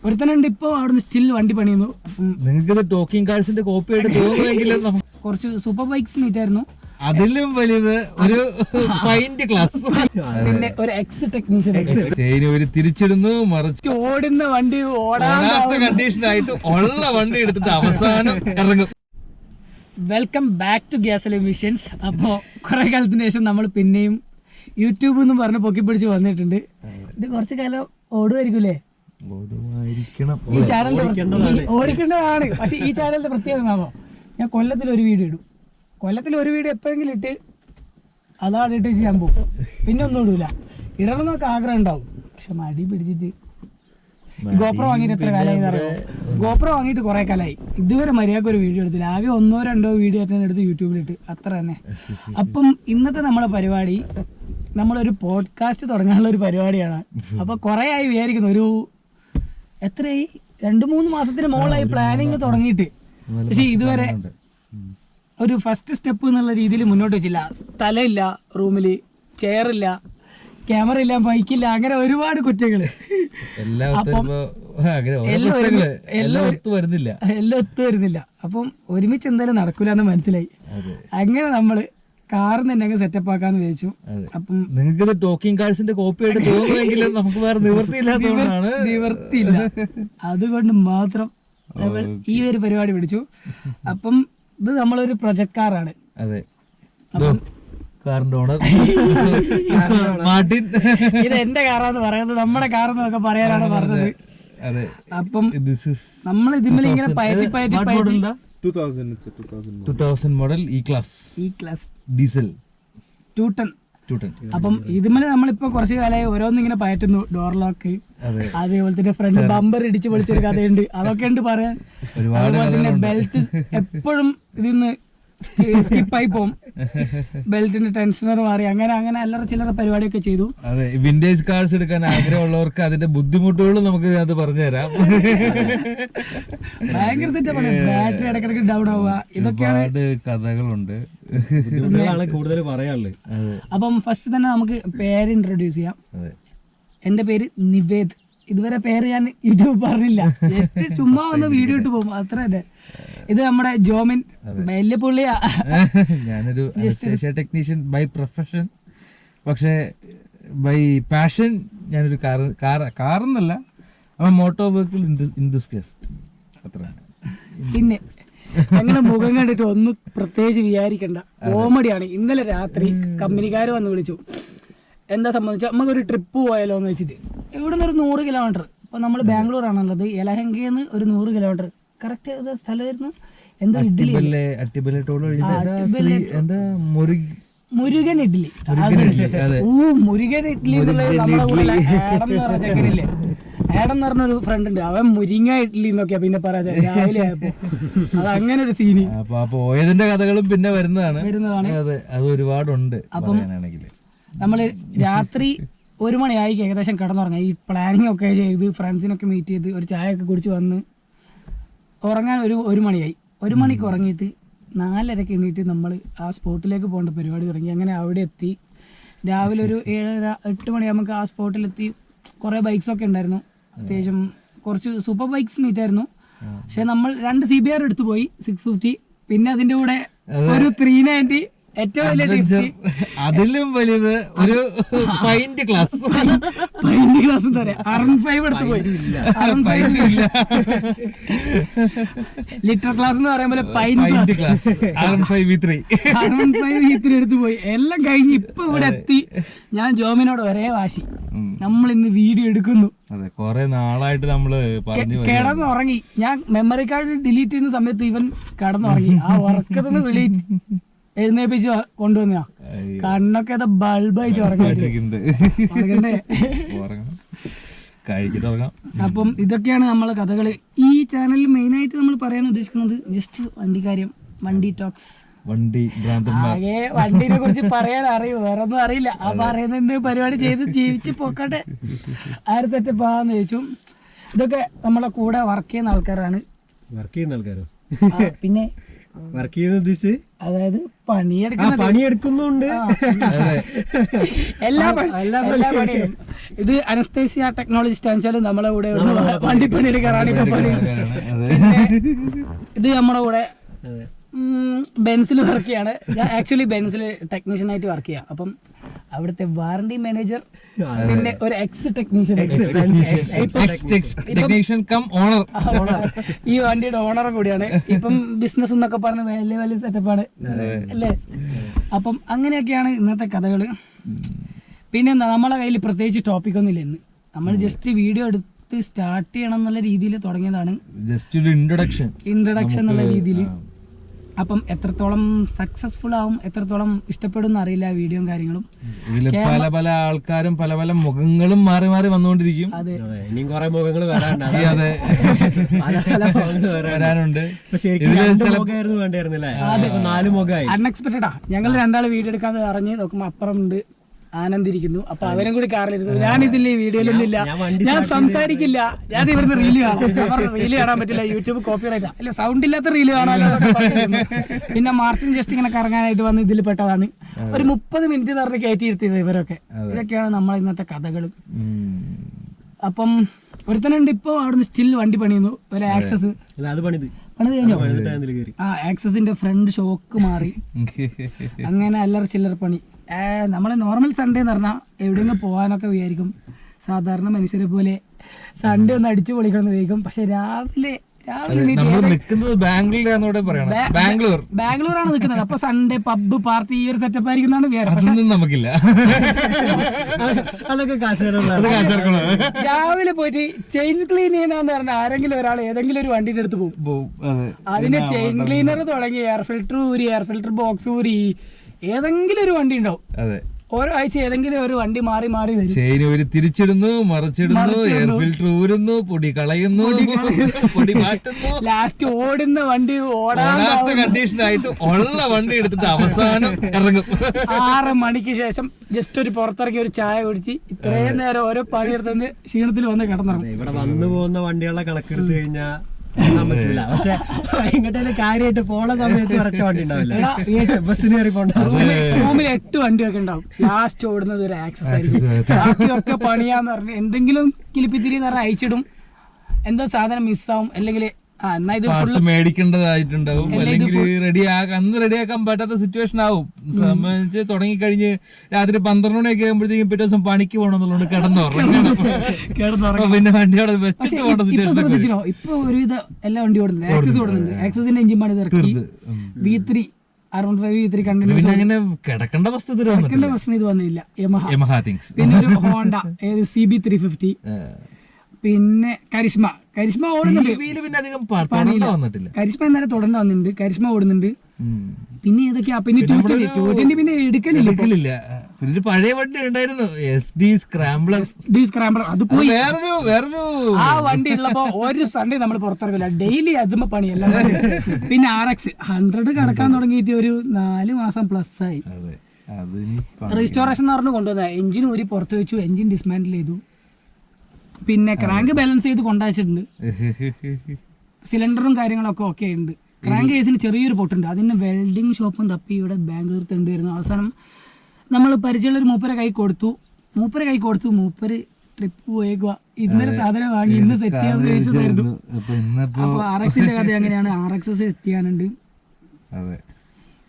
ഒരുത്തനുണ്ട് ഇപ്പൊ അവിടുന്ന് സ്റ്റിൽ വണ്ടി പണിയുന്നു. നിങ്ങൾക്ക് ടോക്കിംഗ് കാർഡ്സിന്റെ കോപ്പി ആയിട്ട് തോന്നുമെങ്കിലും കുറച്ച് സൂപ്പർ ബൈക്സ് മീറ്റ് ആയിരുന്നു. അതിലും വലുത് ഒരു പൈന്റ് ക്ലാസ്, പിന്നെ ഒരു എക്സ് ടെക്നീഷ്യൻ ഒരു തിരിച്ചിടുന്നു മറിച്ച് ഓടുന്ന വണ്ടി ഓടാത്ത കണ്ടീഷനായിട്ട് ഉള്ള വണ്ടി എടുത്തിട്ട് അവസാനം ഇറങ്ങും. Welcome back to gas missions. അപ്പോൾ കുറെ കാലത്തിന് ശേഷം നമ്മൾ പിന്നെയും യൂട്യൂബ് എന്ന് പറഞ്ഞ് പൊക്കി പിടിച്ച് വന്നിട്ടുണ്ട്. ഇത് കുറച്ച് കാലം ഓടുമായിരിക്കൂലേ? ഈ ചാനലിന്റെ ഓടിക്കേണ്ടതാണ്. പക്ഷെ ഈ ചാനലിന്റെ പ്രത്യേകത എന്താണോ, ഞാൻ കൊല്ലത്തിൽ ഒരു വീഡിയോ ഇടും. കൊല്ലത്തിൽ ഒരു വീഡിയോ എപ്പോഴെങ്കിലും ഇട്ട് അതാണ് ഇട്ട് ചെയ്യാൻ പോകും. പിന്നെ ഒന്നും ഇടൂല. ഇടണമെന്നൊക്കെ ആഗ്രഹം ഉണ്ടാവും, പക്ഷെ മടി പിടിച്ചിട്ട്. ഗോപ്രോ വാങ്ങിയിട്ട് എത്ര കാലമായി അറിയോ? ഗോപ്രോ വാങ്ങിയിട്ട് കുറെ കാലമായി. ഇതുവരെ മര്യാദക്ക് ഒരു വീഡിയോ എടുത്തില്ല. ആകെ 1-2 വീഡിയോ എടുത്ത് യൂട്യൂബിലിട്ട്, അത്ര തന്നെ. അപ്പം ഇന്നത്തെ നമ്മളെ പരിപാടി, നമ്മളൊരു പോഡ്കാസ്റ്റ് തുടങ്ങാനുള്ള ഒരു പരിപാടിയാണ്. അപ്പൊ കുറെ ആയി വിചാരിക്കുന്നു, ഒരു എത്രയായി, 2-3 മാസത്തിന് മുകളിലായി പ്ലാനിങ് തുടങ്ങിയിട്ട്. പക്ഷെ ഇതുവരെ ഒരു ഫസ്റ്റ് സ്റ്റെപ്പ് എന്നുള്ള രീതിയിൽ മുന്നോട്ട് വെച്ചില്ല. സ്ഥലമില്ല, റൂമില് ചെയറില്ല, ക്യാമറ ഇല്ല, ബൈക്കില്ല, അങ്ങനെ ഒരുപാട് കുറ്റങ്ങള്. എല്ലാം ഒത്തു വരുന്നില്ല. അപ്പം ഒരുമിച്ച് എന്തായാലും നടക്കൂല എന്ന് മനസ്സിലായി. അങ്ങനെ നമ്മള് കാറിന് തന്നെ സെറ്റപ്പ് ആക്കാന്ന് വിചാരിച്ചു. അപ്പം നിങ്ങൾക്ക് ടോക്കിംഗ് കാർഡ്സിന്റെ കോപ്പി ആയിട്ട് തോന്നുമെങ്കിലും നമുക്ക് വേറെ നിവൃത്തിയില്ല. അതുകൊണ്ട് മാത്രം ഈ ഒരു പരിപാടി പിടിച്ചു. അപ്പം ഇത് നമ്മളൊരു പ്രൊജക്ട് കാറാണ്. ഇത് എന്റെ കാറാന്ന് പറയുന്നത്, നമ്മുടെ കാറെന്നൊക്കെ പറയാനാണ് പറഞ്ഞത്. അപ്പം നമ്മൾ ഇതിന്മേൽ ഇങ്ങനെ പയറ്റി 2000 മോഡൽ ഇ ക്ലാസ് ഡീസൽ 210. അപ്പം ഇതിന്മേൽ നമ്മളിപ്പോ കുറച്ച് കാലമായി ഓരോന്നിങ്ങനെ പയറ്റുന്നു. ഡോർ ലോക്ക്, അതേപോലെ തന്നെ ഫ്രണ്ട് ബമ്പർ ഇടിച്ച് പൊളിച്ചൊരു കഥയുണ്ട്, അതൊക്കെ ഉണ്ട് പറയാൻ. അതുപോലെ തന്നെ ബെൽറ്റ് എപ്പോഴും ഇതിന്ന് സ്കിപ്പായി പോകും. ബെൽറ്റിന്റെ ടെൻഷനർ മാറി, അങ്ങനെ അല്ലറ ചില്ലറ പരിപാടിയൊക്കെ ചെയ്തു. അതെ, വിന്റേജ് കാർസ് എടുക്കാൻ ആഗ്രഹമുള്ളവർക്ക് അതിന്റെ ബുദ്ധിമുട്ടുകളും നമുക്ക് ഇതിനകത്ത് പറഞ്ഞുതരാം. ഭയങ്കര സെറ്റപ്പാണ്. ബാറ്ററി ഇടയ്ക്കിടയ്ക്ക് ഡൗൺ ആവുക, ഇതൊക്കെയാണ് കഥകളുണ്ട്, കൂടുതൽ പറയാനുള്ളത്. അപ്പം ഫസ്റ്റ് തന്നെ നമുക്ക് പേര് ഇൻട്രൊഡ്യൂസ് ചെയ്യാം. എന്റെ പേര് നിവേദ്. ഇതുവരെ പേര് ഞാൻ യൂട്യൂബ് പറഞ്ഞില്ല, ജസ്റ്റ് ചുമ്മാ ഒന്ന് വീഡിയോ ഇട്ട് പോകും, അത്ര തന്നെ. ഇത് നമ്മുടെ ജോമിൻ, വലിയ പുള്ളിയാ. ഞാനൊരു ടെക്നീഷ്യൻ ബൈ പ്രൊഫഷൻ, പക്ഷെ ബൈ പാഷൻ ഞാനൊരു കാറെന്നല്ല, മോട്ടോർ വെഹിക്കിൾ ഇൻഡസ്ട്രിയസ്റ്റ്, അത്ര. പിന്നെ അങ്ങനെ മുഖം കണ്ടിട്ട് ഒന്നും പ്രത്യേകിച്ച് വിചാരിക്കണ്ട, കോമഡിയാണ്. ഇന്നലെ രാത്രി കമ്പനിക്കാർ വന്ന് വിളിച്ചു. എന്താ സംബന്ധിച്ചാൽ നമുക്കൊരു ട്രിപ്പ് പോയാലോ എന്ന് വെച്ചിട്ട്. ഇവിടെ നിന്ന് ഒരു 100 കിലോമീറ്റർ. ഇപ്പൊ നമ്മൾ ബാംഗ്ലൂർ ആണുള്ളത്. യലഹങ്കന്ന് ഒരു 100 കിലോമീറ്റർ. കറക്റ്റ് സ്ഥലമായിരുന്നു എന്തോ ഇഡ്ഡലി, മുരുകൻ ഇഡ്ഡലി. മുരുകൻ ഇഡ്ഡലി എന്നുള്ളത് നമ്മുടെ കൂടെ ആഡം എന്ന് പറഞ്ഞ ചെക്കനില്ലേ, ആഡം എന്ന് പറഞ്ഞൊരു ഫ്രണ്ട് ഉണ്ട്. അവൻ മുരിങ്ങ ഇഡ്ഡലി എന്നൊക്കെയാ പിന്നെ പറയാതെ രാവിലെ ആയപ്പോ. അത് അങ്ങനെ ഒരു സീന്. പോയതിന്റെ കഥകളും പിന്നെ വരുന്നതാണ്. അത് ഒരുപാടുണ്ട്. അപ്പം നമ്മള് രാത്രി 1 മണിയായി ഏകദേശം കിടന്നുറങ്ങാം. ഈ പ്ലാനിങ് ഒക്കെ ചെയ്ത് ഫ്രണ്ട്സിനൊക്കെ മീറ്റ് ചെയ്ത് ഒരു ചായ ഒക്കെ കുടിച്ച് വന്ന് ഉറങ്ങാൻ 1 മണിയായി. 1 മണിക്ക് ഉറങ്ങിയിട്ട് 4:30 എണീറ്റ് നമ്മൾ ആ സ്പോട്ടിലേക്ക് പോകേണ്ട പരിപാടി തുടങ്ങി. അങ്ങനെ അവിടെ എത്തി. രാവിലെ ഒരു 7-8 മണിയാകുമ്പോൾ ആ സ്പോട്ടിലെത്തി. കുറേ ബൈക്സൊക്കെ ഉണ്ടായിരുന്നു, അത്യാവശ്യം കുറച്ച് സൂപ്പർ ബൈക്സ് മീറ്റ് ആയിരുന്നു. പക്ഷെ നമ്മൾ 2 CBR എടുത്തു പോയി, 650. പിന്നെ അതിൻ്റെ കൂടെ ഒരു 390, ഏറ്റവും വലിയ അതിലും വലുത് ഒരു പൈന്റ് ക്ലാസ് എന്താ പറയാ, R15 എടുത്ത് പോയി. ലിറ്റർ ക്ലാസ് എന്ന് പറയുമ്പോൾ പൈന്റ് ക്ലാസ് R15 V3 എടുത്ത് പോയി. എല്ലാം കഴിഞ്ഞ് ഇപ്പൊ ഇവിടെ എത്തി. ഞാൻ ജോമിനോട് ഒരേ വാശി, നമ്മൾ ഇന്ന് വീഡിയോ എടുക്കുന്നു. അതെ, കൊറേ നാളായിട്ട് നമ്മള് കിടന്നുറങ്ങി. ഞാൻ മെമ്മറി കാർഡ് ഡിലീറ്റ് ചെയ്യുന്ന സമയത്ത് ഇവൻ കിടന്നുറങ്ങി. ആ ഉറക്കത്തുനിന്ന് വിളി എഴുന്നേപ്പിച്ച് കൊണ്ടുവന്ന കണ്ണൊക്കെ ബൾബായിട്ട് ഉറങ്ങണ്ടേ. അപ്പം ഇതൊക്കെയാണ് നമ്മളെ കഥകള്. ഈ ചാനലിൽ മെയിൻ ആയിട്ട് നമ്മൾ പറയാൻ ഉദ്ദേശിക്കുന്നത് ജസ്റ്റ് വണ്ടിക്കാര്യം, വണ്ടി ടോക്സ്. ആകെ വണ്ടിനെ കുറിച്ച് പറയാൻ അറിയൂ, വേറെ ഒന്നും അറിയില്ല. ആ പറയുന്ന പരിപാടി ചെയ്ത് ജീവിച്ച് പോക്കട്ടെ, ആര് സെറ്റപ്പ് ആന്ന് ചോദിച്ചു. ഇതൊക്കെ നമ്മളെ കൂടെ വർക്ക് ചെയ്യുന്ന ആൾക്കാരാണ്. പിന്നെ വർക്ക് ചെയ്യുന്ന അതായത് പണിയെടുക്കുന്നുണ്ട്. എല്ലാ പണിയും ഇത് അനസ്തേഷ്യ ടെക്നോളജിസ്റ്റ് ആണെച്ചാൽ നമ്മളെ കൂടെ വണ്ടിപ്പണിയുടെ കറാണിപ്പ പണി. ഇത് നമ്മുടെ കൂടെ ബെൻസിൽ വർക്ക് ചെയ്യാണ്. ഞാൻ ആക്ച്വലി ബെൻസിൽ ടെക്നീഷ്യനായിട്ട് വർക്ക് ചെയ്യാം. അപ്പം അവിടുത്തെ വാറണ്ടി മാനേജർ പിന്നെ ഒരു എക്സ് ടെക്നീഷ്യൻ, ഈ വണ്ടിയുടെ ഓണർ കൂടിയാണ്. ഇപ്പം ബിസിനസ് എന്നൊക്കെ പറഞ്ഞ് വലിയ വലിയ സെറ്റപ്പാണ് അല്ലേ. അപ്പം അങ്ങനെയൊക്കെയാണ് ഇന്നത്തെ കഥകള്. പിന്നെ നമ്മളെ കയ്യിൽ പ്രത്യേകിച്ച് ടോപ്പിക് ഒന്നും ഇല്ല. ഇന്ന് നമ്മൾ ജസ്റ്റ് വീഡിയോ എടുത്ത് സ്റ്റാർട്ട് ചെയ്യണം എന്നുള്ള രീതിയിൽ തുടങ്ങിയതാണ്. ജസ്റ്റ് ഒരു ഇൻട്രൊഡക്ഷൻ എന്നുള്ള രീതിയിൽ. അപ്പം എത്രത്തോളം സക്സസ്ഫുൾ ആവും, എത്രത്തോളം ഇഷ്ടപ്പെടും അറിയില്ല വീഡിയോയും കാര്യങ്ങളും. പല പല ആൾക്കാരും പല പല മുഖങ്ങളും മാറി മാറി വന്നുകൊണ്ടിരിക്കും. അതെ, ഇനിയും കുറെ മുഖങ്ങൾ വരാനുണ്ട്. വരാനുണ്ട്. വേണ്ടിയായിരുന്നില്ലേ? 4 മുഖമായി. അൺഎക്സ്പെക്ടഡാ. ഞങ്ങൾ രണ്ടാള് വീഡിയോ എടുക്കാന്ന് അറിഞ്ഞ് നോക്കുമ്പോ അപ്പുറം ഉണ്ട് ആനന്ദിരിക്കുന്നു. അപ്പൊ അവരും കൂടി കാറിലിരുന്നു. ഞാനിതില്ല, ഈ വീഡിയോയിലൊന്നും ഇല്ല, ഞാൻ സംസാരിക്കില്ല, ഞാൻ ഇവിടുന്ന് റീല് കാണാം. റീല് കാണാൻ പറ്റില്ല, യൂട്യൂബ് കോപ്പിറൈറ്റാ. അല്ല, സൗണ്ട് ഇല്ലാത്ത റീല് കാണാനോ. പിന്നെ മാർട്ടിൻ ജസ്റ്റ് ഇങ്ങനെ കറങ്ങാനായിട്ട് വന്ന് ഇതിൽ പെട്ടതാണ്. ഒരു 30 മിനിറ്റ് പറഞ്ഞ് കയറ്റിയിരുത്തിയത് ഇവരൊക്കെ. ഇതൊക്കെയാണ് നമ്മളെ ഇന്നത്തെ കഥകൾ. അപ്പം ഒരുത്തനുണ്ട് ഇപ്പൊ അവിടുന്ന് സ്റ്റിൽ വണ്ടി പണിയുന്നു. ഒരു ആക്സസ് പണിത് കഴിഞ്ഞോ? ആക്സസിന്റെ ഫ്രണ്ട് ഷോക്ക് മാറി. അങ്ങനെ അല്ലറ ചില്ലറ പണി. നമ്മളെ നോർമൽ സൺഡേ എന്ന് പറഞ്ഞാൽ എവിടെയെങ്കിലും പോകാനൊക്കെ വിചാരിക്കും, സാധാരണ മനുഷ്യരെ പോലെ സൺഡേ ഒന്ന് അടിച്ചു പൊളിക്കണം എന്ന് വിചാരിക്കും. പക്ഷെ രാവിലെ ബാംഗ്ലൂരാണ് നിൽക്കുന്നത്. അപ്പൊ സൺഡേ പബ് പാർട്ടി ഈ ഒരു സെറ്റപ്പ് ആയിരിക്കുന്നതാണ് വിചാരം. പക്ഷെ നമുക്കില്ല. രാവിലെ പോയിട്ട് ചെയിൻ ക്ലീൻ ചെയ്യണമെന്ന് പറഞ്ഞാൽ ആരെങ്കിലും ഒരാൾ ഏതെങ്കിലും ഒരു വണ്ടിയുടെ അടുത്ത് പോകും. അതിന് ചെയിൻ ക്ലീനർ തുടങ്ങി എയർ ഫിൽറ്റർ ഊരി, എയർ ഫിൽറ്റർ ബോക്സ് ഊരി, ഏതെങ്കിലും ഒരു വണ്ടി ഉണ്ടാവും. ഓരോ ആഴ്ച ഏതെങ്കിലും ഒരു വണ്ടി മാറി മാറി വരും. തിരിച്ചിടുന്നു, മറിച്ചിടുന്നു, എയർ ഫിൽറ്റർ ഊരുന്നു, പൊടി കളയുന്നു, പൊടി മാറ്റുന്നു. ലാസ്റ്റ് ഓടുന്ന വണ്ടി ഓടാത്ത കണ്ടീഷനായിട്ട് ഉള്ള വണ്ടി എടുത്തിട്ട് അവസാനം ഇറങ്ങും. 6 മണിക്ക് ശേഷം ജസ്റ്റ് ഒരു പുറത്തിറങ്ങി ഒരു ചായ കുടിച്ച് ഇത്രയും നേരം ഓരോ പണിയെടുത്ത് ക്ഷീണത്തിൽ വന്ന് കിടന്നിറങ്ങും. ഇവിടെ വന്നു പോകുന്ന വണ്ടികളുടെ കണക്കെടുത്ത് കഴിഞ്ഞാൽ പറ്റില്ല. പക്ഷെ ഇങ്ങോട്ടേ കാര്യമായിട്ട് പോണ സമയത്ത് കറക്റ്റ് വണ്ടി ഉണ്ടാവില്ല. ബസ്സിന് കയറി പോകണ്ട. റൂമിൽ 8 വണ്ടിയൊക്കെ ഉണ്ടാവും. ലാസ്റ്റ് ഓടുന്നത് ഒരു ആക്സസ് ആയിരിക്കും. ബാക്കിയൊക്കെ പണിയാന്ന് പറഞ്ഞ് എന്തെങ്കിലും കിളിപ്പിത്തിരി എന്ന് പറഞ്ഞാൽ അയച്ചിടും. എന്താ സാധനം മിസ്സാവും, അല്ലെങ്കിൽ മേടിക്കേണ്ടതായിട്ടുണ്ടാവും, അല്ലെങ്കിൽ അന്ന് റെഡിയാക്കാൻ പറ്റാത്ത സിറ്റുവേഷൻ ആവും. സംബന്ധിച്ച് തുടങ്ങിക്കഴിഞ്ഞ് രാത്രി 12 മണിയൊക്കെ ആകുമ്പോഴത്തേക്കും പിറ്റേ ദിവസം പണിക്ക് പോകണമെന്നുള്ളത് കിടന്നുറങ്ങും. പിന്നെ വണ്ടി അവിടെ വെച്ചിട്ട് പോകേണ്ട സിറ്റുവേഷൻ. ഇപ്പൊ ഒരുവിധ എല്ലാ വണ്ടി ഓടുന്നുണ്ട്. ആക്സസ് ഓടുന്നുണ്ട്. ആക്സസിന്റെ എഞ്ചിൻ പണി ഇറക്കി V3 R15 കണ്ടിന്യൂസ് അങ്ങനെ കിടക്കേണ്ട പ്രശ്നം ഇത് വന്നില്ല. Yamaha things. പിന്നെ ഒരു ഹോണ്ട CB350, പിന്നെ കരിഷ്മ ഓടുന്നുണ്ട്. കരിഷ്മ എന്നാലും തുടർന്ന് വന്നിട്ടുണ്ട്. കരിഷ്മ ഓടുന്നുണ്ട്. പിന്നെ ഏതൊക്കെയാ? പിന്നെ 220 പിന്നെ എടുക്കലില്ല. പിന്നെ പഴയ വണ്ടി ഉണ്ടായിരുന്നു, SD സ്ക്രാംബ്ലർ. അത് പോയി. വേറൊരു ആ വണ്ടി ഉള്ളപ്പോ ഒരു സൺഡേ നമ്മൾ പുറത്തിറങ്ങില്ല, ഡെയിലി അതുമ്പോ പണിയല്ല. പിന്നെ RX 100 കടക്കാൻ തുടങ്ങിയിട്ട് ഒരു 4 മാസം പ്ലസ് ആയി. റീസ്റ്റോറേഷൻ എന്ന് പറഞ്ഞു കൊണ്ടുവന്ന എഞ്ചിൻ ഊരി പുറത്ത് വെച്ചു, എഞ്ചിൻ ഡിസ്മാൻഡിൽ ചെയ്തു. പിന്നെ ക്രാങ്ക് ബാലൻസ് ചെയ്ത് കൊണ്ടുവച്ചിട്ടുണ്ട്. സിലിണ്ടറും കാര്യങ്ങളൊക്കെ ഓക്കെ ഉണ്ട്. ക്രാങ്ക് കേസിന് ചെറിയൊരു പൊട്ടുണ്ട്. അതിന് വെൽഡിങ് ഷോപ്പും തപ്പി ഇവിടെ ബാംഗ്ലൂർ തേണ്ടിവരുന്നു. അവസാനം നമ്മൾ പരിചയമുള്ള ഒരു മൂപ്പരെ കൈ കൊടുത്തു. മൂപ്പര് ട്രിപ്പ് പോയേക്കുക. ഇന്നലെ സാധനം വാങ്ങി ഇന്ന് സെറ്റ് ചെയ്യാൻ ഉദ്ദേശിച്ചായിരുന്നു. അപ്പൊ RXന്റെ കഥ അങ്ങനെയാണ്. RX സെറ്റ് ചെയ്യാനുണ്ട്.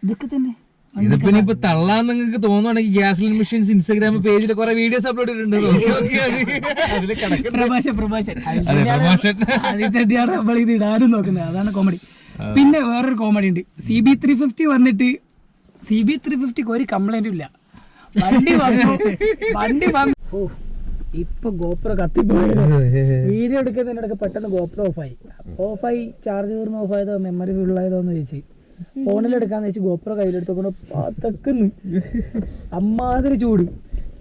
ഇതൊക്കെ തന്നെ. ഇതിപ്പോ ഇനിയിപ്പോ തള്ളാൻ നിങ്ങൾക്ക് തോന്നുവാണെങ്കിൽ ഗ്യാസ് മെഷീൻസ് ഇൻസ്റ്റാഗ്രാം പേജിൽ കുറെ വീഡിയോസ് അപ്ലോഡ് ചെയ്തിട്ടുണ്ട്. പ്രഭാഷൻ അതിൽ തന്നെയാണ് നമ്മൾ ഇത് ഇടാനും നോക്കുന്നത്. അതാണ് കോമഡി. പിന്നെ വേറൊരു കോമഡി ഉണ്ട്. CB350 വന്നിട്ട് CB350 ഒരു കംപ്ലൈന്റും ഇല്ല. വണ്ടി വന്നു. ഇപ്പൊ ഗോപ്രോ കത്തിപ്പോയത്. വീഡിയോ എടുക്കുന്നതിനിടയ്ക്ക് പെട്ടെന്ന് ഗോപ്രോ ഓഫായി. ചാർജ് തീർന്ന് ഓഫായതോ മെമ്മറി ഫുള്ളായതോന്ന് ചോദിച്ചു. ഫോണിലെടുക്കാന്ന് വെച്ച് ഗോപ്രോ കയ്യിലെടുത്തോണ്ട് പതക്കുന്നു. അമ്മാതിരി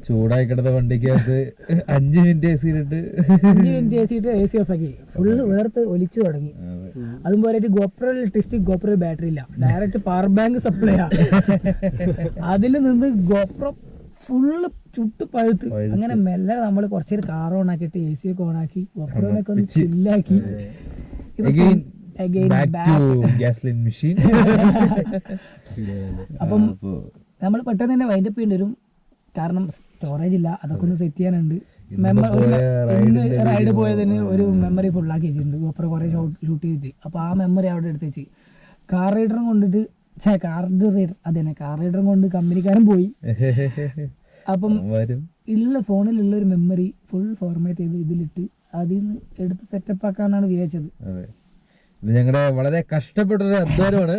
ചൂടായി കിടന്ന വണ്ടിക്കകത്ത് 5 മിനിറ്റ് AC ഇട്ട് AC ഓഫാക്കി ഫുള്ള് വേർത്ത് ഒലിച്ചു തുടങ്ങി. അതും പോലെ ഗോപ്രോ ബാറ്ററി ഇല്ല, ഡയറക്റ്റ് പവർ ബാങ്ക് സപ്ലൈ ആ. അതിൽ നിന്ന് ഗോപ്രോ ഫുള്ള് ചുട്ട് പഴുത്ത്. അങ്ങനെ മെല്ലെ നമ്മൾ കുറച്ചേരം കാർ ഓൺ ആക്കിയിട്ട് AC ഒക്കെ ഓൺ ആക്കി ഗോപ്രോനൊക്കെ ഒന്ന് ചില്ലാക്കി. അപ്പം നമ്മൾ പെട്ടെന്ന് തന്നെ വൈൻഡപ്പ് ചെയ്യേണ്ടി വരും. കാരണം സ്റ്റോറേജ് ഇല്ല, അതൊക്കെ ഒന്ന് സെറ്റ് ചെയ്യാനുണ്ട്. റൈഡ് പോയതിന് ഒരു മെമ്മറി ഫുള്ളാക്കി വെച്ചിട്ടുണ്ട്. ഗോപ്രോ കുറെ ഷൂട്ട് ചെയ്തിട്ട്. അപ്പൊ ആ മെമ്മറി അവിടെ എടുത്ത് വെച്ച് കാർ റൈഡറും കൊണ്ടിട്ട് കാർ റൈഡറും കൊണ്ട് കമ്പനിക്കാരൻ പോയി. അപ്പം ഉള്ള ഫോണിലുള്ള ഒരു മെമ്മറി ഫുൾ ഫോർമാറ്റ് ചെയ്ത് ഇതിലിട്ട് അതിൽ നിന്ന് എടുത്ത് സെറ്റപ്പ് ആക്കാന്നാണ് വിചാരിച്ചത്. ഞങ്ങളുടെ വളരെ കഷ്ടപ്പെട്ടൊരു അധ്വാനമാണ്.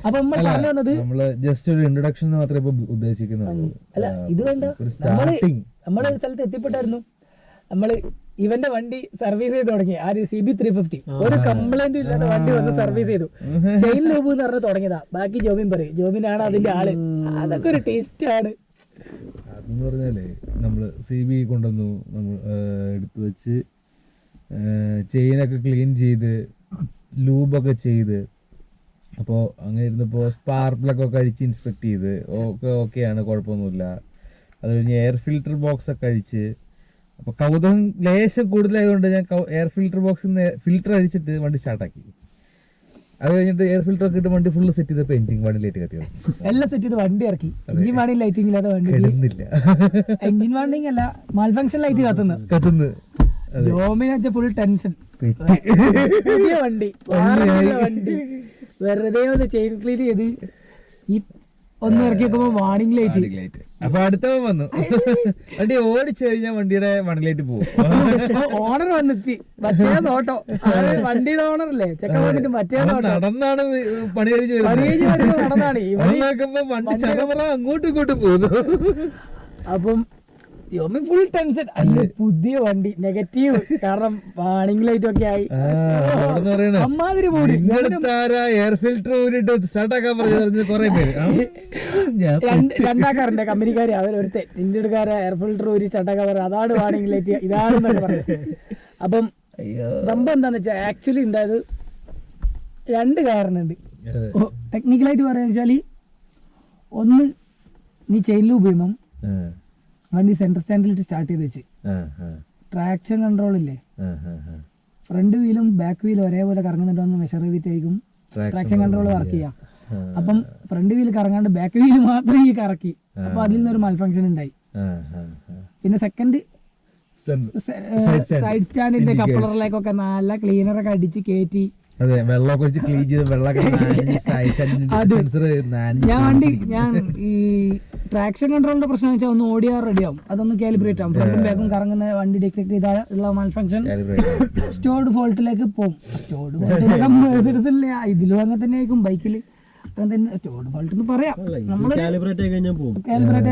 അപ്പൊ നമ്മള് ജസ്റ്റ് ഒരു ഇൻട്രൊഡക്ഷൻ മാത്രമേ ഇപ്പൊ ഉദ്ദേശിക്കുന്നുള്ളൂ. അല്ല ഇത് വേണ്ട, നമ്മളൊരു സ്ഥലത്ത് എത്തിപ്പെട്ടായിരുന്നു. നമ്മള് ഇവന്റെ വണ്ടി സർവീസ് ചെയ്ത് തുടങ്ങി. ആര് CB350 ഒരു കംപ്ലൈന്റും ഇല്ലാത്ത വണ്ടി വന്ന് സർവീസ് ചെയ്തു. ചെയിൻ ലൂബ് എന്ന് പറഞ്ഞ് തുടങ്ങിയതാ. ബാക്കി ജോബിൻ പറയും, ജോബിനാണ് അതിന്റെ ആള്. അതൊക്കെ ഒരു ടേസ്റ്റ് ആണ്. അതെന്ന് പറഞ്ഞാലേ നമ്മള് CB കൊണ്ടുവന്നു, നമ്മൾ എടുത്തു വെച്ച് ചെയിനൊക്കെ ക്ലീൻ ചെയ്ത് ലൂബൊക്കെ ചെയ്ത്, അപ്പോൾ അങ്ങനെ ഇരുന്നപ്പോൾ സ്പാർക്ക് ഒക്കെ അഴിച്ച് ഇൻസ്പെക്ട് ചെയ്ത് ഓക്കെയാണ്, കുഴപ്പമൊന്നുമില്ല. അത് കഴിഞ്ഞ് എയർ ഫിൽറ്റർ ബോക്സ് ഒക്കെ അഴിച്ച്, അപ്പോൾ കൗതുകം ലേശം കൂടുതലായതുകൊണ്ട് ഞാൻ എയർ ഫിൽറ്റർ ബോക്സിൽ നിന്ന് ഫിൽറ്റർ അഴിച്ചിട്ട് വണ്ടി സ്റ്റാർട്ടാക്കി. അത് കഴിഞ്ഞിട്ട് എയർ ഫിൽറ്റർ ഒക്കെ ഇട്ട് വണ്ടി ഫുള്ള് സെറ്റ് ചെയ്തപ്പോൾ എഞ്ചിൻ വാണി ലൈറ്റ് കത്തിയത് എല്ലാം സെറ്റ് ചെയ്ത് വണ്ടി ഇറക്കി. എഞ്ചിൻ വാണി ലൈറ്റിംഗ് ഇല്ലാത്ത വണ്ടി ഇടുന്നില്ല. എഞ്ചിൻ വാണിംഗ് അല്ല, മാൽഫങ്ഷൻ ലൈറ്റ് കത്തുന്നു. ജോമിന് ഫുൾ ടെൻഷൻ. പുതിയ വണ്ടി വെറുതെ ഒന്ന് ചെയിൻ ക്ലീൻ ചെയ്ത് ഈ ഒന്ന് ഇറക്കി വെക്കുമ്പോ വാണിംഗ് ലൈറ്റ്. അപ്പൊ അടുത്തവൻ വന്നു, വണ്ടി ഓടിച്ചു കഴിഞ്ഞാൽ വണ്ടിയുടെ വാണിംഗ് ലൈറ്റ് പോകും. ഓണർ വന്നെത്തി. മറ്റേ നോട്ടോ വണ്ടിയുടെ ഓണറല്ലേ ചെക്കൻ വന്നിട്ട് മറ്റേ നടന്നാണ് പണി കഴിഞ്ഞ് നടന്നാണ് വണ്ടി ചകമറ അങ്ങോട്ടും ഇങ്ങോട്ടും പോകുന്നു. അപ്പം യോമി ഫുൾ ടെൻഷൻ. അയ്യോ പുതിയ വണ്ടി നെഗറ്റീവ്, കാരണം വാണിംഗ് ലൈറ്റ് ഒക്കെ ആയി. അമ്മാതിരി മൂടി. എയർ ഫിൽറ്റർ സ്റ്റാർട്ടാക്കാൻ പറഞ്ഞു കുറെ പേര് രണ്ടാക്കാറുണ്ട് കമ്പനിക്കാര്. അവരൊരുത്തെ ഇന്ത്യക്കാരെ എയർ ഫിൽറ്റർ ഊരി സ്റ്റാർട്ടാക്കാൻ പറഞ്ഞു. അതാണ് വാണിംഗ് ലൈറ്റ്, ഇതാണെന്നൊക്കെ പറഞ്ഞു. അപ്പം സംഭവം എന്താന്ന് വെച്ചാൽ ആക്ച്വലി ഉണ്ടായത് രണ്ട് കാരണമുണ്ട്. ടെക്നിക്കലായിട്ട് പറയാന്ന് വെച്ചാല്, ഒന്ന് നീ ചെയിൻ ലൂബ് ചെയ്യുമ്പം വണ്ടി സെന്റർ സ്റ്റാൻഡിലിട്ട് സ്റ്റാർട്ട് ചെയ്ത് വെച്ച് ട്രാക്ഷൻ കൺട്രോൾ ഇല്ലേ, ഫ്രണ്ട് വീലും ബാക്ക് വീലും ഒരേപോലെ കറങ്ങുന്നുണ്ടോ എന്ന് മെഷർ ചെയ്തിട്ടായിരിക്കും ട്രാക്ഷൻ കൺട്രോൾ വർക്ക് ചെയ്യാം. അപ്പം ഫ്രണ്ട് വീല് കറങ്ങാണ്ട് ബാക്ക് വീല് മാത്രം ഈ കറക്കി. അപ്പൊ അതിൽ നിന്നൊരു മാൽഫങ്ഷൻ ഉണ്ടായി. പിന്നെ സെക്കൻഡ് സൈഡ് സ്റ്റാൻഡിന്റെ കപ്ലറിലേക്കൊക്കെ നല്ല ക്ലീനറൊക്കെ അടിച്ച് കയറ്റി വെള്ളമൊക്കെ വെച്ച് ക്ലീൻ ചെയ്ത് ഞാൻ ഈ ട്രാക്ഷൻ കൺട്രോളിന്റെ പ്രശ്നം വെച്ചാൽ ഒന്ന് ഓടിയാൽ റെഡിയാവും. അതൊന്ന് കാലിബ്രേറ്റ് ആവും. ഫ്രണ്ടും ബാക്കും കറങ്ങുന്ന വണ്ടി ഡിറ്റക്ട് ചെയ്താൽ ഉള്ള മാൽഫങ്ഷൻ സ്റ്റോർഡ് ഫോൾട്ടിലേക്ക് പോകും. സ്റ്റോർഡ് ഫോൾട്ടില്ല, ഇതിലും അങ്ങനെ തന്നെ ആയിരിക്കും. ബൈക്കിൽ അങ്ങനെ തന്നെ സ്റ്റോർഡ് ഫോൾട്ട് എന്ന് പറയാം. നമ്മള് കാലിബ്രേറ്റ്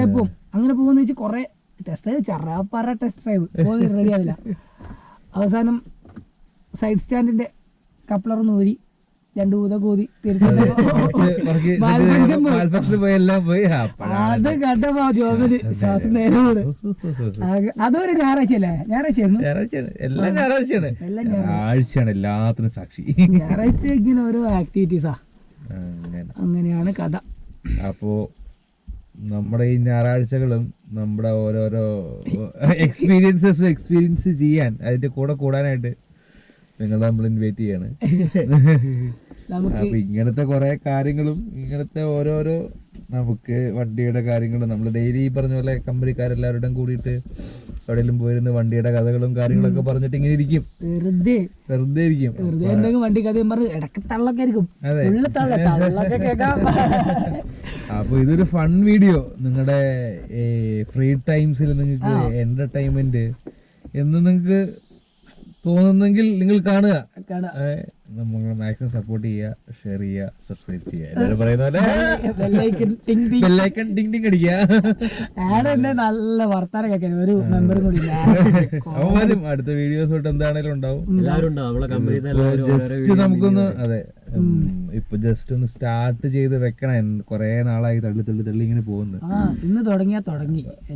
ആയി പോകും. അങ്ങനെ പോകുന്ന വെച്ചാൽ കുറെ ടെസ്റ്റ് ഡ്രൈവ്, ചറാപ്പറ ടെസ്റ്റ് ഡ്രൈവ് പോയി റെഡി ആവില്ല. അവസാനം സൈഡ് സ്റ്റാൻഡിന്റെ കപ്ലർന്ന് ഊരി രണ്ടു ഊത കൂതി അത് കണ്ടപ്പോ ജോബിന് ശ്വാസം നേരെ വിടും. അതൊരു ഞായറാഴ്ചയല്ലേ? എല്ലാത്തിനും സാക്ഷി. ഞായറാഴ്ച ഇങ്ങനെ ഓരോ ആക്ടിവിറ്റീസാ. അങ്ങനെയാണ് കഥ. അപ്പോ നമ്മുടെ ഈ ഞായറാഴ്ചകളും നമ്മുടെ ഓരോരോ എക്സ്പീരിയൻസ് ചെയ്യാൻ, അതിന്റെ കൂടെ കൂടാനായിട്ട് നിങ്ങൾ നമ്മൾ ഇൻവൈറ്റ് ചെയ്യാണ്. അപ്പൊ ഇങ്ങനത്തെ കുറെ കാര്യങ്ങളും ഇങ്ങനത്തെ ഓരോരോ നമുക്ക് വണ്ടിയുടെ കാര്യങ്ങളും നമ്മൾ ഡെയിലി പറഞ്ഞ പോലെ കമ്പനിക്കാരെല്ലാവരുടെയും കൂടിയിട്ട് എവിടെയെങ്കിലും പോയിരുന്ന് വണ്ടിയുടെ കഥകളും കാര്യങ്ങളൊക്കെ പറഞ്ഞിട്ട് ഇങ്ങനെ ഇരിക്കും. വെറുതെ ഇരിക്കും. വണ്ടി കഥ ഇടക്ക് തള്ളൊക്കെ ആയിരിക്കും. അപ്പൊ ഇതൊരു ഫൺ വീഡിയോ. നിങ്ങളുടെ ഫ്രീ ടൈംസിൽ നിങ്ങൾക്ക് എന്റർടൈൻമെന്റ് എന്ന് നിങ്ങൾക്ക് തോന്നുന്നെങ്കിൽ നിങ്ങൾ കാണുക. നമ്മൾ മാക്സിമം സപ്പോർട്ട് ചെയ്യുക, ഷെയർ ചെയ്യുക, സബ്സ്ക്രൈബ് ചെയ്യുക. എല്ലാവരും പറയുന്ന പോലെ ബെല്ലൈക്കൺ ടിങ് ടിങ് അടിക്കുക. നല്ല വർത്താനം കേൾക്കാൻ ഒരു മെമ്പർ കൂടി അവന്മാരും അടുത്ത വീഡിയോസ് തൊട്ട് എന്താണേലും ഉണ്ടാവും. ജസ്റ്റ് നമുക്കൊന്ന് ഇപ്പൊ ജസ്റ്റ് ഒന്ന് സ്റ്റാർട്ട് ചെയ്ത് വെക്കണം. കൊറേ നാളായി തള്ളി ഇങ്ങനെ പോകുന്നു. ഇന്ന് തുടങ്ങി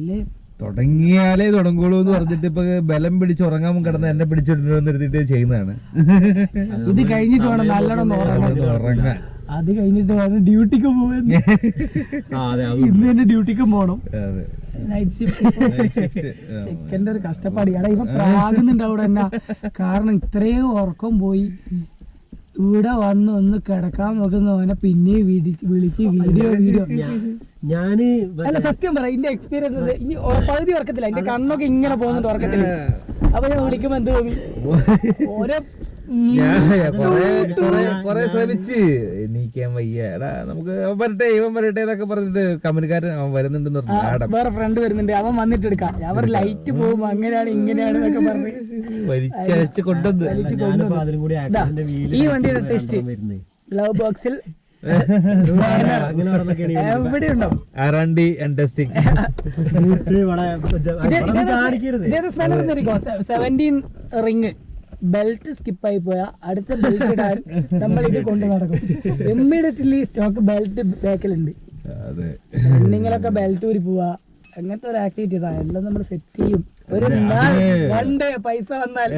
അല്ലേ? തുടങ്ങിയാലേ തുടങ്ങുള്ളൂ എന്ന് പറഞ്ഞിട്ട് ഇപ്പൊ ബലം പിടിച്ച് ഉറങ്ങാൻ കിടന്ന് എന്നെ പിടിച്ചിട്ടുണ്ടോന്ന് എടുത്തിട്ട് ചെയ്യുന്നതാണ്. ഇത് കഴിഞ്ഞിട്ട് വേണം നല്ലോണം ഉറങ്ങാൻ. അത് കഴിഞ്ഞിട്ട് വേണം ഡ്യൂട്ടിക്ക് പോകാൻ. ഇന്ന് തന്നെ ഡ്യൂട്ടിക്ക് പോകണം. നൈറ്റ് ഷിഫ്റ്റ് ചെക്കൻ്റെ ഒരു കഷ്ടപ്പാട്. എടാ ഇവ പ്രാകുന്നുണ്ട് അവിടെ തന്നെ. കാരണം ഇത്രയും ഉറക്കം പോയി ഇവിടെ വന്ന് ഒന്ന് കിടക്കാൻ നോക്കുന്നവനെ പിന്നെ വിളിച്ച് വീഡിയോ ഞാന് അല്ല സത്യം പറ എന്റെ എക്സ്പീരിയൻസ് ഇനി പകുതി ഉറക്കത്തില്ല എന്റെ കണ്ണൊക്കെ ഇങ്ങനെ പോകുന്നുണ്ട് ഉറക്കത്തില്. അപ്പൊ ഞാൻ വിളിക്കുമ്പോ എന്ത് തോന്നി ഓരോ കൊറേ ശ്രമിച്ച് എണീക്കാൻ വയ്യ, എടാ നമുക്ക് ഇവൻ വരട്ടെ എന്നൊക്കെ പറഞ്ഞിട്ട് കമ്പനിക്കാരൻ അവൻ വരുന്നുണ്ടെന്ന് പറഞ്ഞു. വേറെ ഫ്രണ്ട് വരുന്നുണ്ട്, അവൻ വന്നിട്ട് എടുക്കാം, അവർ ലൈറ്റ് പോകുമ്പോ അങ്ങനെയാണ് ഇങ്ങനെയാണ് എന്നൊക്കെ പറഞ്ഞ് വലിച്ചയച്ച് കൊണ്ടുവന്ന് അതിലും കൂടി ആക്സിഡന്റ് ഈ വണ്ടിയുടെ ടെസ്റ്റ് ലവ് ബോക്സിൽ അങ്ങനെ എവിടെ ഉണ്ടോ ആറാണ്ടി ആൻഡ് ടെസ്റ്റിംഗ്. കാണിക്കരുത്. 17 റിങ് ബെൽറ്റ് സ്കിപ്പായി പോയാ അടുത്ത ബെൽറ്റ് ഇടാൻ നമ്മൾ ഇത് കൊണ്ട് നടക്കും. ഇമ്മീഡിയറ്റ്ലി സ്റ്റോക്ക് ബെൽറ്റ് ബാക്കിലുണ്ട്. നിങ്ങളൊക്കെ ബെൽറ്റ് ഊരി പോവാ, അങ്ങനത്തെ ഒരു ആക്ടിവിറ്റീസ് ആണ് എല്ലാം നമ്മൾ സെറ്റ് ചെയ്യും. ഒരു വൺ ഡേ പൈസ വന്നാൽ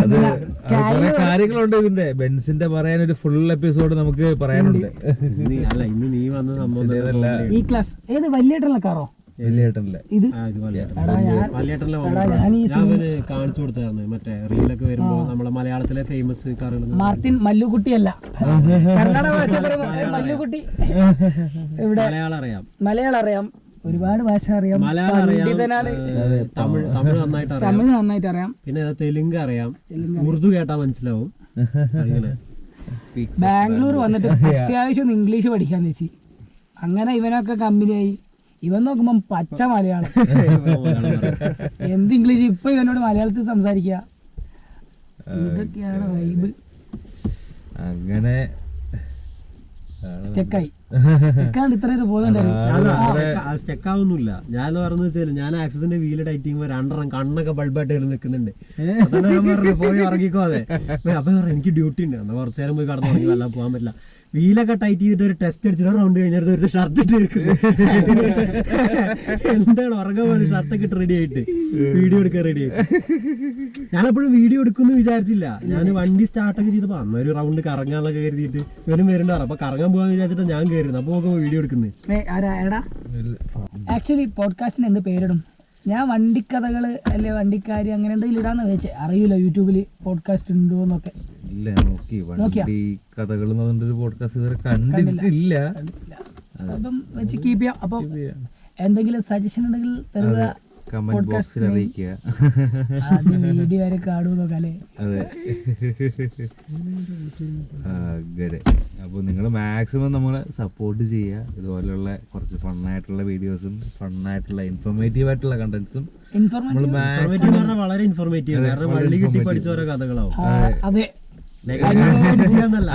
അത് കുറെ കാര്യങ്ങളുണ്ട് ഇതിന്റെ. ബെൻസിന്റെ പറയാനൊരു ഫുൾ എപ്പിസോഡ് നമുക്ക് പറയാനുണ്ട്. അല്ല ഇന്ന് നീ വന്ന സംഭവം ഈ ക്ലാസ് ഏത് വലിയ കാറോ ഇത് കാണിച്ചു കൊടുത്തായിരുന്നു. മറ്റേ റീലൊക്കെ വരുമ്പോ നമ്മളെ മലയാളത്തിലെ ഫേമസ് കാറുകൾ. മാർട്ടിൻ മല്ലുകുട്ടിയല്ല, കന്നഡ ഭാഷ മല്ലുകുട്ടി. ഇവിടെ മലയാളം അറിയാം, ഒരുപാട് ഭാഷ അറിയാം, പണ്ഡിതനാണ്. തമിഴ് നന്നായിട്ട് അറിയാം, പിന്നെ തെലുങ്ക് അറിയാം, ഉറുദു കേട്ടാ മനസ്സിലാവും. അങ്ങനെ ബാംഗ്ലൂർ വന്നിട്ട് അത്യാവശ്യം ഇംഗ്ലീഷ് പഠിക്കാന്ന് വെച്ച് അങ്ങനെ ഇവനൊക്കെ കമ്പനിയായി. ഇവൻ നോക്കുമ്പോ പച്ച മലയാളം, എന്ത് ഇംഗ്ലീഷ്. ഇപ്പൊ ഇവനോട് മലയാളത്തിൽ സംസാരിക്കുക, ഇതൊക്കെയാണ് വൈബ്. അങ്ങനെ സ്റ്റെക്കായി ഇത്ര സ്റ്റെക്കാവുന്നില്ല. ഞാൻ പറഞ്ഞു വെച്ചാൽ ഞാൻ ആക്സിഡന്റ് വീല് ടൈറ്റ് ചെയ്യുമ്പോ രണ്ടെണ്ണം കണ്ണൊക്കെ ബൾബായിട്ട് നിൽക്കുന്നുണ്ട്. അതാണ് ഞാൻ പറഞ്ഞു പോയി ഇറങ്ങിക്കോ. അതെ അപ്പൊ എനിക്ക് ഡ്യൂട്ടി ഉണ്ട്, എന്നാ കുറച്ചു നേരം പോയി കടന്നു തുടങ്ങി, വല്ല പോകാൻ പറ്റില്ല. വീലൊക്കെ ടൈറ്റ് ചെയ്തിട്ട് ഒരു ടെസ്റ്റ് അടിച്ചിട്ട് റൗണ്ട് കഴിഞ്ഞിട്ട് ഒരു ഷർട്ട് ഇട്ട് എന്താണ് ഉറങ്ങാൻ വേണ്ടി ഷർട്ടൊക്കെ ഇട്ട് റെഡി ആയിട്ട് വീഡിയോ എടുക്കാൻ റെഡി ആയിട്ട്. ഞാനെപ്പോഴും വീഡിയോ എടുക്കുമെന്ന് വിചാരിച്ചില്ല. ഞാൻ വണ്ടി സ്റ്റാർട്ടൊക്കെ ചെയ്തപ്പോ അന്നൊരു റൗണ്ട് കറങ്ങാന്നൊക്കെ കരുതിയിട്ട് ഇവനും വരുന്നുണ്ടാവും. അപ്പൊ കറങ്ങാൻ പോകാന്ന് വിചാരിച്ചിട്ട് ഞാൻ കയറുന്നത്. അപ്പൊ നോക്കുമ്പോ വീഡിയോ എടുക്കുന്നത്. ആക്ച്വലി പോഡ്കാസ്റ്റിന് എന്ത് പേരിടും? ഞാൻ വണ്ടിക്കഥകള് അല്ലെ വണ്ടിക്കാരി അങ്ങനെ എന്തെങ്കിലും ഇടാന്ന് വെച്ചേ. അറിയില്ല യൂട്യൂബില് പോഡ്കാസ്റ്റ് ഉണ്ടോ എന്നൊക്കെ. ഇല്ല നോക്കി വണ്ടി കഥകൾ പോഡ്കാസ്റ്റ് ഇതുവരെ കണ്ടിട്ടില്ല. അപ്പം വെച്ച് കീപ്പ് ചെയ്യാം. അപ്പൊ എന്തെങ്കിലും സജഷൻ ഉണ്ടെങ്കിൽ തരുക, കമന്റ് ബോക്സിൽ അറിയിക്കുക. വീഡിയോ വരെ കാണുന്നൊക്കെ അല്ലേ. അതെ അങ്ങനെ അപ്പോൾ നിങ്ങൾ മാക്സിമം നമ്മളെ സപ്പോർട്ട് ചെയ്യുക. ഇതുപോലെയുള്ള കുറച്ച് ഫണ്ണായിട്ടുള്ള വീഡിയോസും ഫണ്ണായിട്ടുള്ള ഇൻഫോർമേറ്റീവ് ആയിട്ടുള്ള കണ്ടന്റ്സും വളരെ ഇൻഫോർമേറ്റീവ്. കാരണം വള്ളി കിട്ടി പഠിച്ച ഓരോ കഥകളാവും. അതെ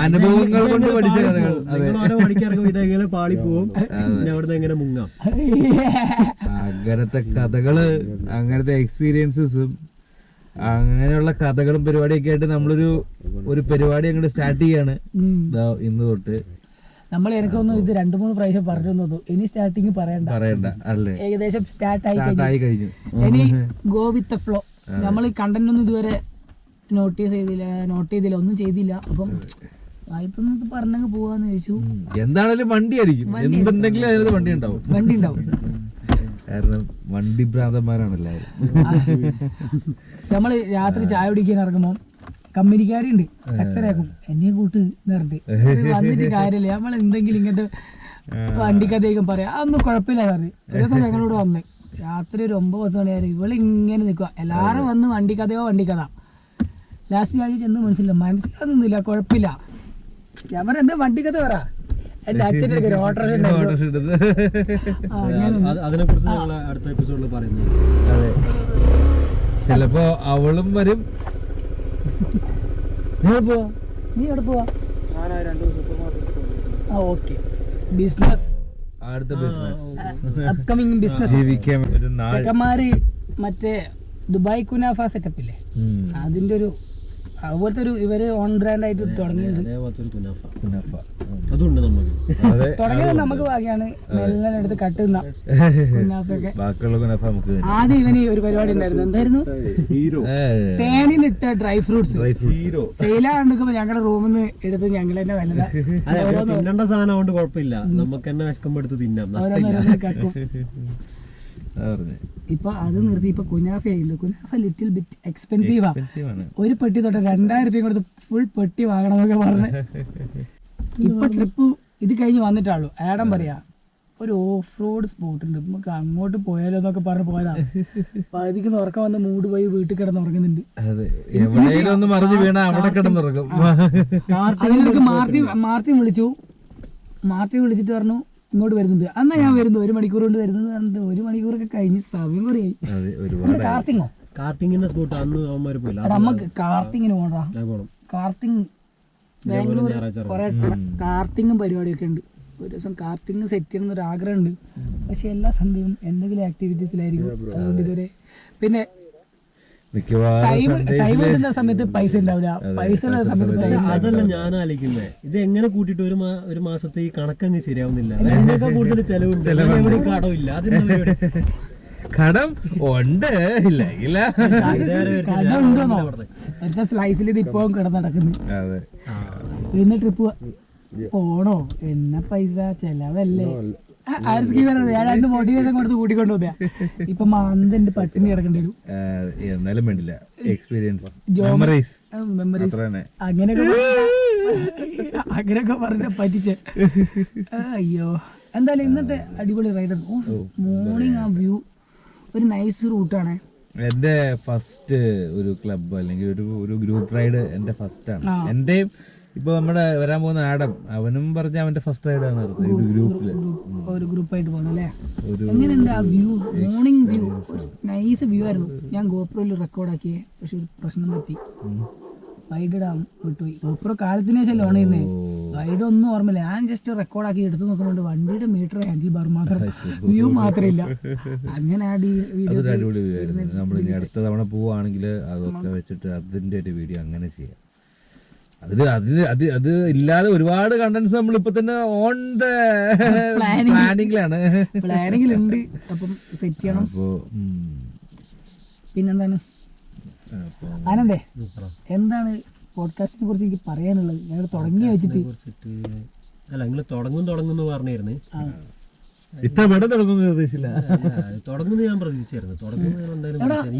അനുഭവങ്ങൾ കൊണ്ട് പഠിച്ച കഥകൾ. ഓരോ മണിക്കിറങ്ങും ഇതെങ്ങനെ പാളി പോവും, അവിടുന്ന് എങ്ങനെ മുങ്ങാം, അങ്ങനത്തെ കഥകള്, അങ്ങനത്തെ എക്സ്പീരിയൻസസും അങ്ങനെയുള്ള കഥകളും പരിപാടിയൊക്കെ ആയിട്ട് നമ്മളൊരു പരിപാടി അങ്ങോട്ട് സ്റ്റാർട്ട് ചെയ്യാണ് ഇന്ന് തൊട്ട്. നമ്മൾ എനിക്കൊന്നും ഇത് 2-3 പ്രാവശ്യം പറഞ്ഞു തന്നു. ഇനി സ്റ്റാർട്ടിങ് പറയണ്ട അല്ലേ, ഏകദേശം സ്റ്റാർട്ട് ആയി കഴിഞ്ഞു. ഇനി ഗോ വിത്ത് ഫ്ലോ. നമ്മൾ കണ്ടന്റ് ഒന്നും ഇതുവരെ നോട്ട് ചെയ്തില്ല, ഒന്നും ചെയ്തില്ല. അപ്പം ആയിട്ടൊന്നും പറഞ്ഞങ്ങ് പോവാന്ന് ചോദിച്ചു. എന്താണേലും വണ്ടിയായിരിക്കും, എന്തുണ്ടെങ്കിലും അതിനകത്ത് വണ്ടി ഉണ്ടാവും. കാരണം വണ്ടി ഭ്രാന്തന്മാരാണല്ലേ. നമ്മള് രാത്രി ചായ കുടിക്കാൻ ഇറങ്ങുമ്പോ കമ്പനിക്കാരുണ്ട് കച്ചറയാക്കും, എന്നെ കൂട്ട് നേരത്തെ വന്നിട്ട് കാര്യമില്ല. നമ്മൾ എന്തെങ്കിലും ഇങ്ങനത്തെ വണ്ടിക്കഥയൊക്കെ പറയാം, അതൊന്നും കുഴപ്പമില്ല പറഞ്ഞു. ഒരു ദിവസം ഞങ്ങളോട് വന്ന് രാത്രി ഒരു 9-10 മണിയായിരുന്നു. ഇവളിങ്ങനെ നിൽക്കുക, എല്ലാവരും വന്ന് വണ്ടിക്കഥ. ലാസ്റ്റ് ഞാൻ ചെന്ന് മനസ്സിലാകുന്നില്ല, കുഴപ്പമില്ല. ഞാൻ പറഞ്ഞ എന്താ വണ്ടിക്കഥ പറ. എന്റെ അച്ഛൻ്റെ ഒരു ഓട്ടോറിക്ഷ അതിനെ കുറിച്ച് അടുത്ത എപ്പിസോഡിൽ പറയുന്നു. അതെ, ചിലപ്പോ അവളും വരും. നീ എവിടെ പോവാ? ഓക്കെ, ബിസിനസ്, അടുത്ത ബിസിനസ്, അപ്കമിങ് ബിസിനസ്. ജീവിക്കാൻ ചെക്കന്മാര് മറ്റേ ദുബായ് കുനാഫ സെറ്റപ്പ് ഇല്ലേ, അതിന്റെ ഒരു അതുപോലത്തെ ഒരു ഇവര് ഓൺ ബ്രാൻഡ് ആയിട്ട് തുടങ്ങിയിട്ടുണ്ട്. തുടങ്ങിയത് നമുക്ക് ഭാഗ്യാണ്, മെല്ലെ എടുത്ത് കട്ടുന്ന കുനാഫൊക്കെ. ആദ്യം ഇവന് ഒരു പരിപാടി ഉണ്ടായിരുന്നു. എന്തായിരുന്നു? തേനിലിട്ട ഡ്രൈ ഫ്രൂട്ട്സ് സെയിലാണ്ടിരിക്കുമ്പോ ഞങ്ങളുടെ റൂമിൽ നിന്ന് എടുത്ത് ഞങ്ങൾ തന്നെ വലുതാ തിന്നേണ്ട സാധനം കൊണ്ട് കുഴപ്പമില്ല, നമുക്ക് തന്നെ വിശക്കുമ്പോ എടുത്ത് തിന്നാം. കക്കും. ഇപ്പൊ അത് നിർത്തി ഇപ്പൊ കുനാഫ ആയില്ല. കുനാഫ ലിറ്റിൽ ബിറ്റ് എക്സ്പെൻസീവാ. ആണ്. ഒരു പെട്ടി തൊട്ട് 2000 രൂപ കൊടുത്ത് ഫുൾ പെട്ടി വാങ്ങണമെന്നൊക്കെ പറഞ്ഞ് ഇപ്പൊ ട്രിപ്പ് ഇത് കഴിഞ്ഞ് വന്നിട്ടാളൂ. ആഡം പറയാ ഒരു ഓഫ് റോഡ് സ്പോട്ട് ഉണ്ട്, നമുക്ക് അങ്ങോട്ട് പോയാലോ എന്നൊക്കെ പറഞ്ഞ് പോയതാ. പകുതിക്ക് ഉറക്കം വന്ന് മൂട് പോയി വീട്ടിൽ കിടന്ന് ഉറങ്ങുന്നുണ്ട്. അതിനൊക്കെ മാർട്ടിൻ വിളിച്ചു. മാർട്ടിൻ വിളിച്ചിട്ട് പറഞ്ഞു ഇങ്ങോട്ട് വരുന്നുണ്ട്. എന്നാ ഞാൻ വരുന്നു, 1 മണിക്കൂർ കൊണ്ട് വരുന്നത് പറഞ്ഞിട്ട് 1 മണിക്കൂറൊക്കെ കഴിഞ്ഞ് സമയം കുറയായി. കാർത്തിങ്ങോ? കാർട്ടിങ്ങിന്റെ സ്പോട്ട് അന്ന് അവന്മാര് പോയില്ല. നമുക്ക് കാർത്തിങ്ങിന് പോകണ്ടാ. കാർത്തിങ് ബാംഗ്ലൂർ കുറെ കാർട്ടിങ്ങും പരിപാടിയൊക്കെ ഉണ്ട്. ഒരു ദിവസം കാർട്ടിങ് സെറ്റ് ചെയ്യണം എന്നൊരു ആഗ്രഹമുണ്ട്. പക്ഷെ എല്ലാ സൺഡേയും എന്തെങ്കിലും ആക്ടിവിറ്റീസിലായിരിക്കും. അതുകൊണ്ട് ഇതുവരെ പിന്നെ ടൈം കിട്ടുന്ന സമയത്ത് പൈസ ഉണ്ടാവില്ല, പൈസ ഉള്ള സമയത്ത് അതല്ല ഞാൻ ആലോചിക്കുന്നത്. ഇത് എങ്ങനെ കൂട്ടിയിട്ട് ഒരു മാസത്തെ ഈ കണക്കങ്ങ് ശരിയാവുന്നില്ല. അതിനൊക്കെ കൂടുതൽ ചെലവുണ്ട്, എവിടെയും കടമില്ല. അതിന്റെ കടം ഉണ്ട് ഇല്ല ഇല്ല കടം ഉണ്ടോന്നോ? എത്ര സ്ലൈസിൽ ഇത് ഇപ്പോഴും കിടന്നടക്കുന്നു. ഇന്ന് ട്രിപ്പ് പോണോ? എന്നെ പൈസ ചെലവല്ലേ. ഞാൻ 2 മോട്ടിവേഷൻ കൊടുത്ത് കൂട്ടിക്കൊണ്ടു പോയാ. ഇപ്പൊ മന്തിന്റെ പട്ടിണി കിടക്കേണ്ടി വരും. എന്നാലും വേണ്ടില്ല, എക്സ്പീരിയൻസ് മെമ്മറീസ് അങ്ങനെയൊക്കെ പറഞ്ഞ പറ്റിച്ച്. അയ്യോ എന്തായാലും ഇന്നത്തെ അടിപൊളി റൈഡ്. മോർണിംഗ് ആ വ്യൂ ഒരു നൈസ് റൂട്ടാണ്. എന്റെ ഫസ്റ്റ് ഒരു ക്ലബ് അല്ലെങ്കിൽ ഒരു ഗ്രൂപ്പ് റൈഡ് എന്റെ ഫസ്റ്റ് ആണ്. എന്റെയും ഇപ്പൊ നമ്മുടെ വരാൻ പോകുന്ന ആഡം അവനും പറഞ്ഞ അവന്റെ ഫസ്റ്റ് റൈഡാണ് ഗ്രൂപ്പില്. ഒരു ഗ്രൂപ്പായിട്ട് പോകുന്നു അല്ലേ? എങ്ങനെയുണ്ട് ആ view? Morning view nice view ആയിരുന്നു. ഞാൻ ഗോപ്രോയിൽ റെക്കോർഡാക്കിയേ, പക്ഷെ ഒരു പ്രശ്നം പറ്റി. വൈഡ് ഇടാൻ വിട്ടുപോയി. ഗോപ്രോ കാലത്തിന് ശേഷം ലോൺ ചെയ്യുന്നേ. വൈഡ് ഒന്നും ഓർമ്മയില്ല. ഞാൻ ജസ്റ്റ് റെക്കോർഡാക്കി എടുത്ത് നോക്കുന്നുണ്ട് വണ്ടിയുടെ മീറ്റർ ഹാൻഡിൽ ബാർ മാത്രം, വ്യൂ മാത്രമില്ല. അങ്ങനെ ആ വീഡിയോ അടിപൊളി വ്യൂ ആയിരുന്നു. നമ്മൾ ഇനി അടുത്ത തവണ പോവാണെങ്കിൽ അതൊക്കെ വെച്ചിട്ട് അതിന്റെ ഒരു വീഡിയോ അങ്ങനെ ചെയ്യാം. അത് ഇല്ലാതെ ഒരുപാട് കണ്ടന്റ്സ് നമ്മൾ ഇപ്പൊ തന്നെ ഓൺ ദ പ്ലാനിങ്ങിലുണ്ട്. അപ്പം സെറ്റ് ചെയ്യണം. പിന്നെന്താണ് ആനന്ദേ, എന്താണ് പോഡ്കാസ്റ്റിനെ കുറിച്ച് എനിക്ക് പറയാനുള്ളത്? ഞങ്ങൾ തുടങ്ങി വെച്ചിട്ട് അല്ല, നിങ്ങൾ തുടങ്ങുന്നു പറഞ്ഞിരുന്നു. ഇത്ര പെട്ടെന്ന് തുടങ്ങുന്നു പ്രതീക്ഷിച്ചില്ല. തുടങ്ങുന്നു ഞാൻ പ്രതീക്ഷിച്ചായിരുന്നു.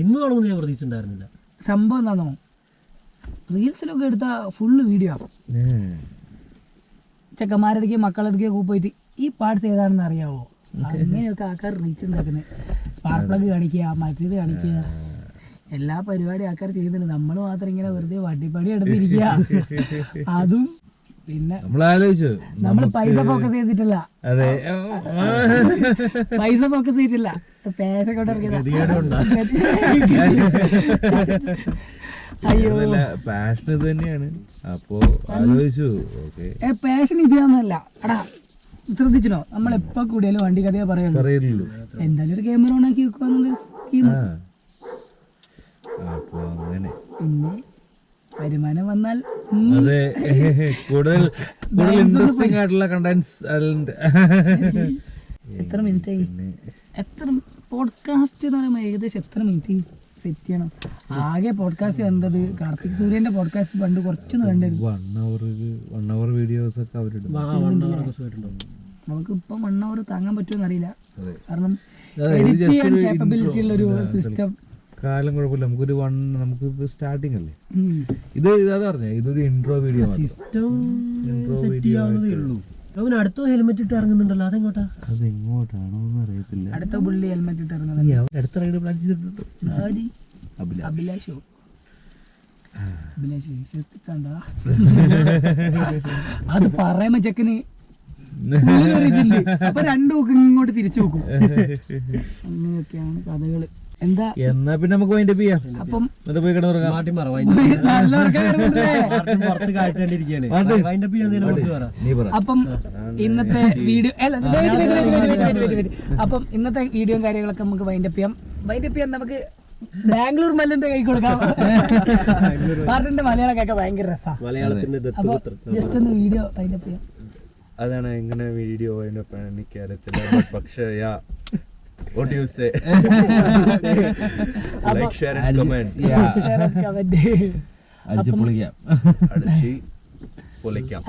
ഇന്ന് തുടങ്ങുന്നു ഞാൻ പ്രതീക്ഷിച്ചിട്ടുണ്ടായിരുന്നില്ല. സംഭവം എന്താണോ, റീൽസിലൊക്കെ എടുത്ത ഫുള്ള് വീഡിയോ ചെക്കന്മാരടുക്കെ മക്കളടുക്കെ പോയിട്ട് ഈ പാർട്സ് ഏതാണെന്ന് അറിയാവോ? അങ്ങനെയൊക്കെ ആൾക്കാർ റീച്ച് ഉണ്ടാക്കുന്നത്. സ്പാർക്ക് പ്ലഗ് കാണിക്കുക, മറ്റേത് കാണിക്കുക, എല്ലാ പരിപാടി ആൾക്കാർ ചെയ്യുന്നുണ്ട്. നമ്മൾ മാത്രം ഇങ്ങനെ വെറുതെ വട്ടിപ്പടി എടുത്തിരിക്കുക. അതും പിന്നെ നമ്മൾ പൈസ ഫോക്കസ് ചെയ്തിട്ടില്ല. പൈസ ഫോക്കസ് ചെയ്തിട്ടില്ല, പേശ അയ്യോ പാഷൻ ഇത് തന്നെയാണ്. അപ്പോ ആലോചിച്ചു പാഷൻ ഇതാന്നല്ല. എടാ ശ്രദ്ധിച്ചോ, നമ്മൾ എപ്പോ കൂടിയാലും വണ്ടി കഥയെ പറയുള്ളൂ. എന്തായാലും ഒരു ക്യാമറ ഓൺ ആക്കി വെക്കുക. പിന്നെ വരുമാനം വന്നാൽ കൂടുതൽ ഇൻട്രസ്റ്റിംഗ് ആയിട്ടുള്ള കണ്ടന്റ്സ്. എത്ര മിനിറ്റ് ആയി? എത്ര പോഡ്കാസ്റ്റ് എന്ന് പറയുമ്പോൾ ഏകദേശം എത്ര മിനിറ്റ് സെറ്റ് ചെയ്യണം? ആകെ പോഡ്കാസ്റ്റ് കണ്ടത് കാർത്തിക് സൂര്യന്റെ പോഡ്കാസ്റ്റ് പണ്ട് കുറച്ചൊന്നും കണ്ടായിരുന്നു. 1 hour വീഡിയോസ് ഒക്കെ അവരിടും. നമുക്ക് ഇപ്പം 1 hour താങ്ങാൻ പറ്റുമെന്ന് അറിയില്ല. കാരണം എഡിറ്റ് ചെയ്യാൻ കേപ്പബിലിറ്റി ഉള്ള ഒരു സിസ്റ്റം കാലം കുഴപ്പമില്ല. നമുക്ക് സ്റ്റാർട്ടിങ് അല്ലേ ഇത്. ഇതാ പറഞ്ഞേ, ഇതൊരു ഇൻട്രോ വീഡിയോ സിസ്റ്റം സെറ്റ് ചെയ്യാവുന്നതേ ഉള്ളൂ. അവൻ അടുത്ത ഹെൽമെറ്റ് ഇട്ട് ഇറങ്ങുന്നുണ്ടല്ലോ, അതെങ്ങോട്ടാ? അതെങ്ങോട്ടാണോന്ന് അറിയത്തില്ല. അടുത്ത പുള്ളി ഹെൽമെറ്റ് ഇട്ട് ഇറങ്ങുന്നത്. അടുത്ത റൈഡ് പ്ലാൻ ചെയ്തിട്ടുണ്ടോ? അഭിലാഷോ? അഭിലാഷ് കണ്ട അത് പറയുമ്പോ ചെക്കന് അപ്പൊ 2 നോക്കും ഇങ്ങോട്ട് തിരിച്ചു നോക്കും. അങ്ങനെയൊക്കെയാണ് കഥകള്. എന്താ എന്നാ പിന്നെ നമുക്ക് വൈൻഡ് അപ്പ് ചെയ്യാം. അപ്പം പോയി കിടന്നുറങ്ങാം. അപ്പം ഇന്നത്തെ വീഡിയോ വീഡിയോയും കാര്യങ്ങളൊക്കെ നമുക്ക് വൈൻഡ് അപ്പ് ചെയ്യാം. നമുക്ക് ബാംഗ്ലൂർ മല്ലന്റെ കൈ കൊടുക്കാം. പാർട്ടിന്റെ മലയാളം കേൾക്കാൻ ഭയങ്കര രസമാണ്. അപ്പൊ ജസ്റ്റ് ഒന്ന് വീഡിയോ വൈൻഡ് അപ്പ് ചെയ്യാം. അതാണ് എങ്ങനെ വീഡിയോ വൈൻഡ് അപ്പ് എനിക്കറിയത്തില്ല. പക്ഷേ what do you say? Like, share and comment. Share and comment. അടിച്ചു പൊളിക്കാം. പൊളിക്കാം.